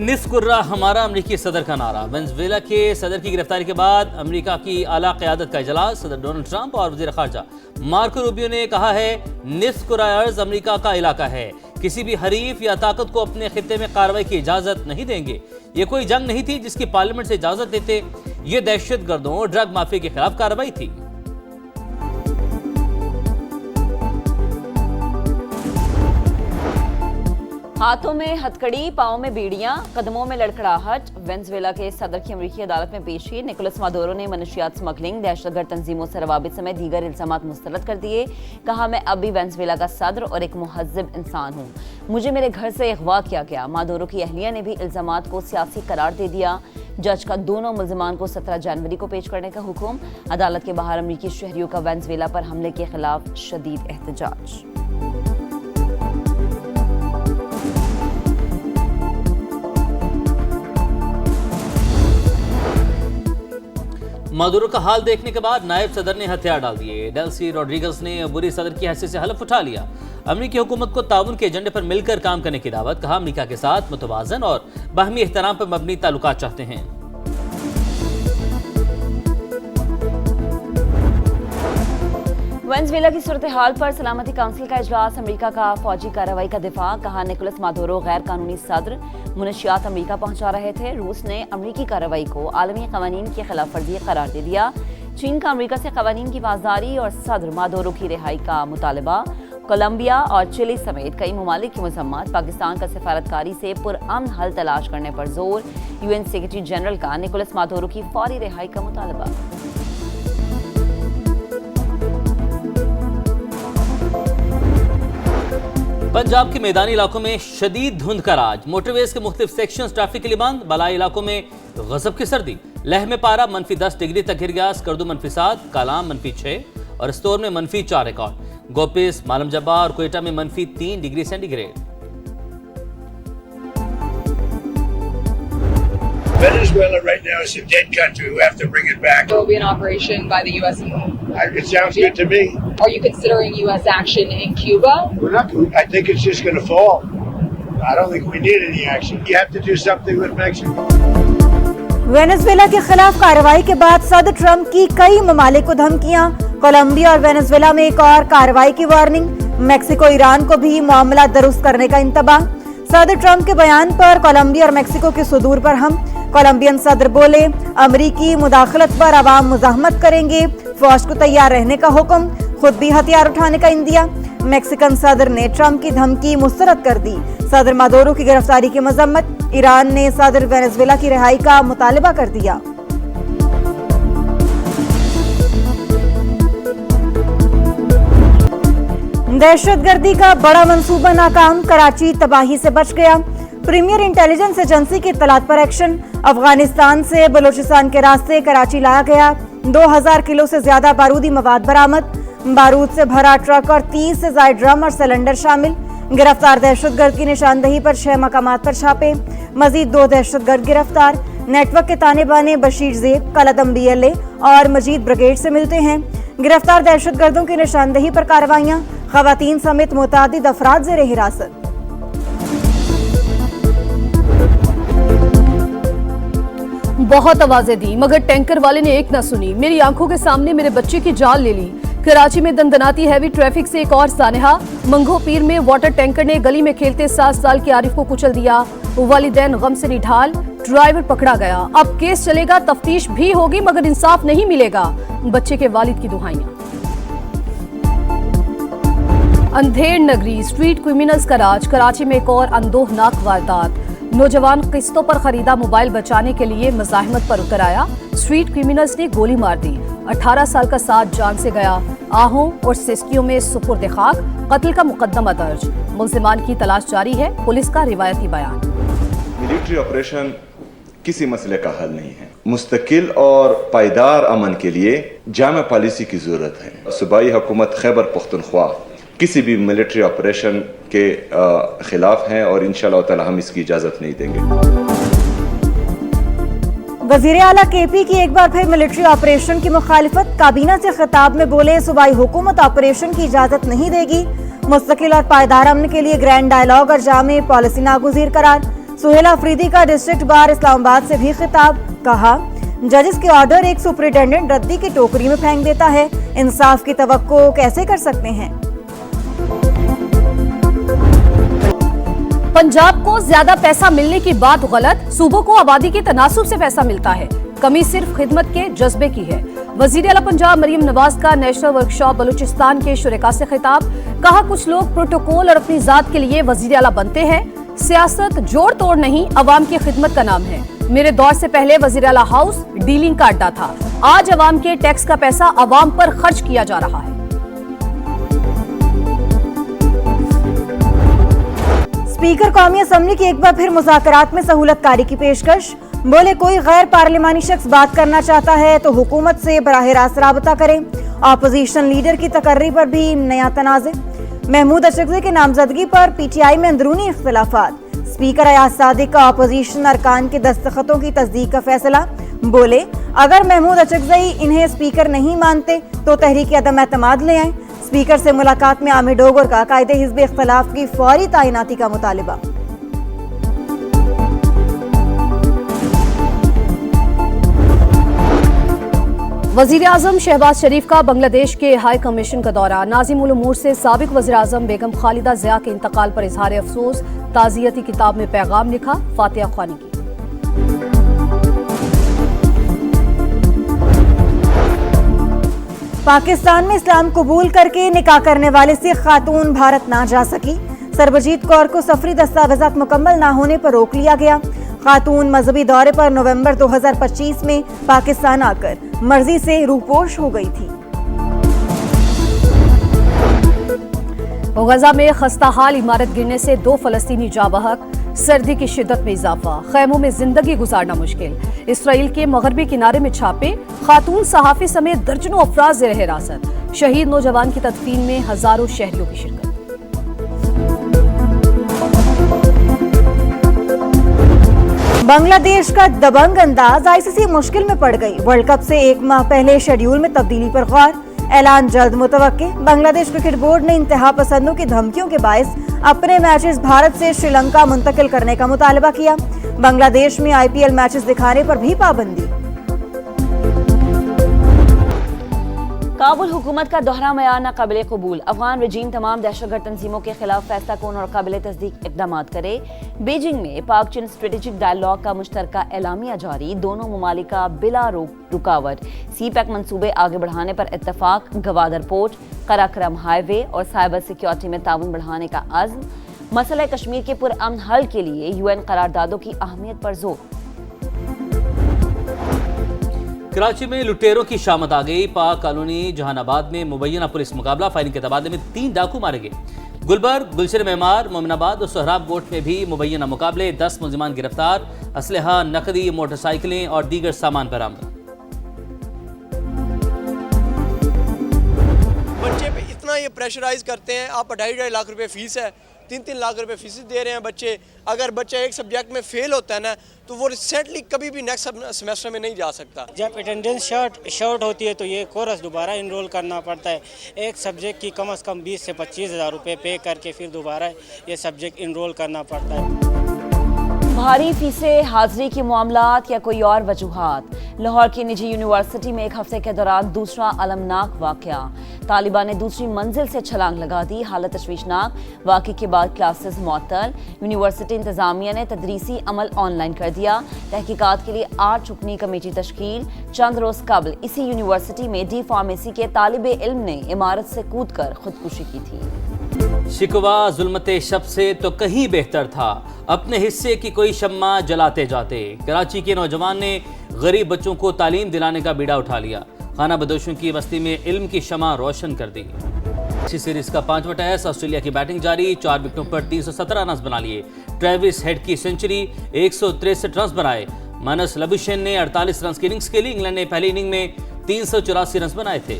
निस्कुर्रा हमारा अमेरिकी सदर का नारा। वेनेजुएला के सदर की गिरफ्तारी के बाद अमेरिका की आला क़यादत का इजलास। सदर डोनाल्ड ट्रंप और वज़ीर ख़ारजा मार्को रूबियो ने कहा है निस्कुर्रा अर्ज़ अमेरिका का इलाका है, किसी भी हरीफ या ताकत को अपने खित्ते में कार्रवाई की इजाज़त नहीं देंगे। ये कोई जंग नहीं थी जिसकी पार्लियामेंट से इजाज़त लेते, ये दहशतगर्दों और ड्रग माफिया के खिलाफ कार्रवाई थी। हाथों में हथकड़ी, पांव में बीड़ियां, कदमों में लड़खड़ाहट। वेनेजुएला के सदर की अमेरिकी अदालत में पेशी। निकोलस मादुरो ने मनशियात स्मगलिंग, दहशतगर्द तंजीमों से रवाबित समेत दीगर इल्जामात मुस्तरद कर दिए। कहा, मैं अब भी वेनेजुएला का सदर और एक मुहज़्ज़िब इंसान हूँ। मुझे मेरे घर से अगवा किया गया। मादुरो की अहलिया ने भी इल्जामात को सियासी करार दे दिया। जज का दोनों मुल्ज़िमान को 17 जनवरी को पेश करने का हुक्म। अदालत के बाहर अमेरिकी शहरियों का वेनेजुएला पर हमले के खिलाफ शदीद एहतजाज। मादुरो का हाल देखने के बाद नायब सदर ने हथियार डाल दिए। डेल्सी रोड्रिगस ने बुरी सदर की हैसियत से हलफ उठा लिया। अमेरिकी हुकूमत को ताउन के एजेंडे पर मिलकर काम करने की दावत। कहा, अमेरिका के साथ मुतवाज़न और बाहमी एहतराम पर मबनी ताल्लुकात चाहते हैं। वेनेजुएला की सूरत हाल पर सलामती काउंसिल का इजलास। अमेरिका का फौजी कार्रवाई का दिफा। कहा, निकोलस मादुरो गैर कानूनी सदर मुनशियात अमेरिका पहुंचा रहे थे। रूस ने अमेरिकी कार्रवाई को आलमी कवानीन की खिलाफ वर्जी करार दे दिया। चीन का अमेरिका से कवानीन की बाजारी और सदर मादुरो की रिहाई का मुतालबा। कोलंबिया और चिली समेत कई ममालिक की मजम्मत। पाकिस्तान का सफारतकारी से पुरअमन हल तलाश करने पर जोर। UN सेक्रेटरी जनरल का निकोलस मादुरो की फौरी रिहाई का मुतालबा। पंजाब के मैदानी इलाकों में शदीद धुंध का राज। मोटरवेज के मुख्तलिफ सेक्शंस ट्रैफिक के लिए बंद। बलाई इलाकों में गजब की सर्दी। लह में पारा -10 डिग्री तक गिर गया। स्कर्दू -7, कालाम -6 और स्टोर में -4 रिकॉर्ड। गोपिस, मालम जब्बा और कोयटा में -3 degree centigrade. Venezuela right now is a dead country. We have to bring it back. There will be an operation by the U.S. It sounds good to me. Are you considering U.S. action in Cuba? We're not. I think it's just going to fall. I don't think we need any action. You have to do something with Mexico. Venezuela के खिलाफ कार्रवाई के बाद सदर Trump की कई ममालिक को धमकियां। कोलंबिया और वेनेजुएला में एक और कार्रवाई की वार्निंग। मेक्सिको ईरान को भी मामला दुरुस्त करने का इंतबाह। सदर ट्रंप के बयान पर कोलंबिया और मेक्सिको के सुदूर पर हम। कोलंबियन सदर बोले, अमरीकी मुदाखलत पर अवाम मुजाहमत करेंगे। फौज को तैयार रहने का हुक्म, खुद भी हथियार उठाने का इंदिया। मेक्सिकन सदर ने ट्रंप की धमकी मुस्तरद कर दी। सदर मादुरो की गिरफ्तारी की मजम्मत। ईरान ने सदर वेनेजुएला की रिहाई का मुतालबा कर दिया। दहशतगर्दी का बड़ा मंसूबा नाकाम। कराची तबाही से बच गया। प्रीमियर इंटेलिजेंस एजेंसी की इत्तलात पर एक्शन। अफगानिस्तान से बलूचिस्तान के रास्ते कराची लाया गया 2000 किलो से ज्यादा बारूदी मवाद बरामद। बारूद से भरा ट्रक और 30 से ज्यादा ड्रम और सिलेंडर शामिल। गिरफ्तार दहशतगर्द की निशानदही पर 6 मकामात पर छापे। मजीद 2 दहशतगर्द गिरफ्तार। नेटवर्क के ताने बाने बशीर ज़ेब, कलदम BLA और मजीद ब्रिगेड से मिलते हैं। गिरफ्तार दहशतगर्दों की निशानदही पर कार्रवाइयां। खवातीन समेत मुतादिद अफराद ज़ेरे हिरासत। बहुत आवाजें दी मगर टैंकर वाले ने एक ना सुनी। मेरी आंखों के सामने मेरे बच्चे की जान ले ली। कराची में दंदनाती हैवी ट्रैफिक से एक और सानहा। मंगो पीर में वाटर टैंकर ने गली में खेलते 7 साल के आरिफ को कुचल दिया। वालिदैन गम से निढाल। ड्राइवर पकड़ा गया। अब केस चलेगा, तफ्तीश भी होगी मगर इंसाफ नहीं मिलेगा। बच्चे के वालिद की दुहाइयां। अंधेर नगरी, स्ट्रीट क्रिमिनल्स का राज। कराची में एक और अंदोहनाक वारदात। नौजवान किस्तों पर खरीदा मोबाइल बचाने के लिए मज़ाहमत पर उतर आया। स्ट्रीट क्रिमिनल्स ने गोली मार दी। 18 साल का साथ जान से गया। आहों और सिस्कियों में सुपुर्द खाक। कत्ल का मुकदमा दर्ज। मुल्जिमान की तलाश जारी है। पुलिस का रिवायती बयान। मिलिट्री ऑपरेशन किसी मसले का हल नहीं है। मुस्तकिल और पायदार अमन के लिए जामा पॉलिसी की जरूरत है। सूबाई हुकूमत खैबर पख्तूनख्वा किसी भी मिलिट्री ऑपरेशन के खिलाफ हैं और इंशाअल्लाह ताला हम इसकी इजाजत नहीं देंगे। वजीर आला KP की एक बार फिर मिलिट्री ऑपरेशन की मुखालिफत। काबीना से खिताब में बोले, सूबाई हुकूमत ऑपरेशन की इजाजत नहीं देगी। मुस्तकिल और पायदार अमन के लिए ग्रैंड डायलॉग और जामे पॉलिसी नागुज़ीर करार। सुहेला अफरीदी का डिस्ट्रिक्ट बार इस्लामाबाद से भी खिताब, कहा जजेस के ऑर्डर एक सुपरिटेंडेंट रद्दी की टोकरी में फेंक देता है, इंसाफ की तवक्को कैसे कर सकते हैं। पंजाब को ज्यादा पैसा मिलने की बात गलत, सूबों को आबादी के तनासुब से पैसा मिलता है, कमी सिर्फ खिदमत के जज्बे की है। वजीर आला पंजाब मरियम नवाज का नेशनल वर्कशॉप बलूचिस्तान के शुरका से खिताब, कहा कुछ लोग प्रोटोकॉल और अपनी जात के लिए वजीर आला बनते हैं, सियासत जोड़ तोड़ नहीं अवाम की खिदमत का नाम है। मेरे दौर से पहले वजीर आला हाउस डीलिंग का अड्डा था, आज अवाम के टैक्स का पैसा अवाम पर खर्च किया जा रहा है। स्पीकर कौमी असम्बली की एक बार फिर मुज़ाकरात में सहूलतकारी की पेशकश, बोले कोई गैर पार्लिमानी शख्स बात करना चाहता है तो हुकूमत से बराह रास्त राबता करें। अपोजिशन लीडर की तकर्री पर भी नया तनाज़े, महमूद अचकज़ई की नामजदगी पर पीटीआई में अंदरूनी इख्तिलाफात, स्पीकर अयाज सादिक का अपोजिशन अरकान के दस्तखतों की तस्दीक का फैसला, बोले अगर महमूद अचकज़ई इन्हें स्पीकर नहीं मानते तो तहरीक अदम एतमाद ले आए। स्पीकर से मुलाकात में आमिर डोगर का कायदे हिज़्ब इख्तिलाफ की फौरी तैनाती का मुतालिबा। वजीर आजम शहबाज शरीफ का बांग्लादेश के हाई कमीशन का दौरा, नाज़िम उल उमूर से साबिक वज़ीर आज़म बेगम खालिदा ज़िया के इंतकाल पर इजहार अफसोस, ताज़ियती किताब में पैगाम लिखा, फातिहा ख्वानी की। पाकिस्तान में इस्लाम कबूल करके निकाह करने वाले सिख खातून भारत ना जा सकी, सरबजीत कौर को सफरी दस्तावेजात मुकम्मल ना होने पर रोक लिया गया। खातून मजहबी दौरे पर नवंबर 2025 में पाकिस्तान आकर मर्जी से रूपोश हो गई थी। गजा में खस्ताहाल इमारत गिरने से 2 फलस्तीनी जाँ बहक, सर्दी की शिद्दत में इजाफा, खैमों में जिंदगी गुजारना मुश्किल। इसराइल के मगरबी किनारे में छापे, खातून सहाफी समेत दर्जनों अफराद ज़ेर हिरासत, शहीद नौजवान की तदफीन में हजारों शहरियों की शिरकत। बांग्लादेश का दबंग अंदाज आईसीसी मुश्किल में पड़ गई, वर्ल्ड कप से 1 माह पहले शेड्यूल में तब्दीली पर गौर, ऐलान जल्द मुतवक्के। बांग्लादेश क्रिकेट बोर्ड ने इंतहा पसंदों की धमकियों के बायस अपने मैचेस भारत से श्रीलंका मुंतकिल करने का मुतालबा किया। बांग्लादेश में आईपीएल मैचेस दिखाने पर भी पाबंदी। काबुल हुकूमत का दोहरा मयार नाकाबिले कबूल, अफगान रजीम तमाम दहशतगर्द तंजीमों के खिलाफ फैसला कौन और काबिले तस्दीक इकदाम करे। बीजिंग में पाक चीन स्ट्रेटेजिक डायलॉग का मुश्तरका एलामिया जारी, दोनों ममालिक का बिला रुकावट सी पैक मंसूबे आगे बढ़ाने पर इत्तफाक, गवादर पोर्ट, कराक्रम हाईवे और साइबर सिक्योरिटी में ताउन बढ़ाने का अज़्म, मसला कश्मीर के पुरअमन हल के लिए यूएन करारदादों की अहमियत पर जोर। कराची में लुटेरों की शामत आ गई, पाक कॉलोनी जहानाबाद में मुबैना पुलिस मुकाबला, फायरिंग के तबादले में 3 डाकू मारे गए। गुलबर्ग, गुलशन मेमार, मोमिनाबाद और सोहराब गोट में भी मुबैना मुकाबले, 10 मुलजिमान गिरफ्तार, असलहा, नकदी, मोटरसाइकिलें और दीगर सामान बरामद। बच्चे पे इतना ये प्रेशराइज करते हैं, आप 2.5 लाख रुपए फीस है, 3 लाख रुपए फीस दे रहे हैं बच्चे। अगर बच्चा एक सब्जेक्ट में फेल होता है ना तो वो रिसेंटली कभी भी नेक्स्ट सेमेस्टर में नहीं जा सकता। जब अटेंडेंस शॉर्ट होती है तो ये कोर्स दोबारा इनरोल करना पड़ता है। एक सब्जेक्ट की कम से कम 20 से 25 हज़ार रुपये पे करके फिर दोबारा ये सब्जेक्ट इनरोल करना पड़ता है। भारी फीसें, हाजिरी के मामलात या कोई और वजूहात। लाहौर की निजी यूनिवर्सिटी में एक हफ्ते के दौरान दूसरा अलमनाक वाकया, तालिबान ने दूसरी मंजिल से छलांग लगा दी, हालत तशवीशनाक। वाक़े के बाद क्लासेस मुअत्तल, यूनिवर्सिटी इंतजामिया ने तदरीसी अमल ऑनलाइन कर दिया। तहकीकात के लिए 8 रुकनी कमेटी तश्कील। चंद रोज कबल इसी यूनिवर्सिटी में डी फार्मेसी के तालिबे इल्म ने इमारत से कूद कर खुदकुशी की थी। शिकवा जुल्मते शब से तो कहीं बेहतर था, अपने हिस्से की कोई शम्मा जलाते जाते। कराची के नौजवान ने गरीब बच्चों को तालीम दिलाने का बीड़ा उठा लिया, खाना बदोशों की बस्ती में इल्म की शमा रोशन कर दी। इसी सीरीज का 5वां टेस्ट, ऑस्ट्रेलिया की बैटिंग जारी, 4 विकेटों पर 317 रन बना लिए। ट्रेविस हेड की सेंचुरी, 163 रन बनाए। मानस लबुशेन ने 48 रन की इनिंग्स खेली। इंग्लैंड ने पहली इनिंग में 384 रन बनाए थे।